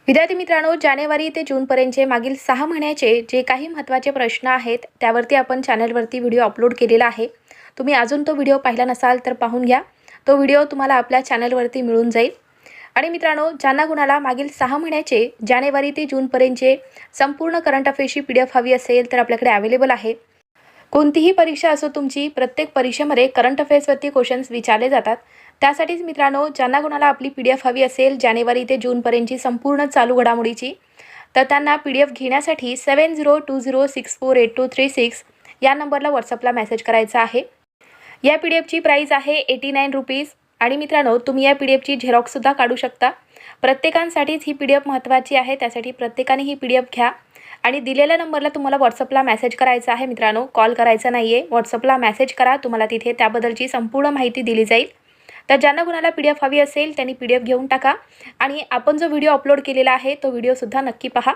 विद्यार्थी मित्रांनो, जानेवारी ते जूनपर्यंतचे मागील 6 महिन्याचे जे काही महत्त्वाचे प्रश्न आहेत त्यावरती आपण चॅनलवरती व्हिडिओ अपलोड केलेला आहे. तुम्ही अजून तो व्हिडिओ पाहिला नसाल तर पाहून घ्या. तो व्हिडिओ तुम्हाला आपल्या चॅनलवरती मिळून जाईल. आणि मित्रांनो, ज्यांना कुणाला मागील 6 महिन्याचे जानेवारी ते जूनपर्यंतचे संपूर्ण करंट अफेअर्सची PDF हवी असेल तर आपल्याकडे अवेलेबल आहे. कोणतीही परीक्षा असो तुमची, प्रत्येक परीक्षेमध्ये करंट अफेअर्सवरती क्वेश्चन्स विचारले जातात. त्यासाठीच मित्रांनो, ज्यांना कोणाला आपली PDF हवी असेल जानेवारी ते जूनपर्यंतची संपूर्ण चालू घडामोडीची, तर त्यांना PDF घेण्यासाठी 7020648236 या नंबरला व्हॉट्सअपला मेसेज करायचा आहे. या PDFची प्राईस आहे 89 रुपीज. आणि मित्रांनो, तुम्ही या PDFची झेरॉक्ससुद्धा काढू शकता. प्रत्येकांसाठीच ही PDF महत्त्वाची आहे, त्यासाठी प्रत्येकाने ही PDF घ्या. आणि दिलेल्या नंबरला तुम्हाला व्हॉट्सअपला मेसेज करायचा आहे मित्रांनो, कॉल करायचा नाही आहे. व्हॉट्सअपला मेसेज करा, तुम्हाला तिथे त्याबद्दलची संपूर्ण माहिती दिली जाईल. तर ज्यांना कुणाला PDF हवी असेल त्यांनी PDF घेऊन टाका. आणि आपण जो व्हिडिओ अपलोड केलेला आहे तो व्हिडिओसुद्धा नक्की पहा.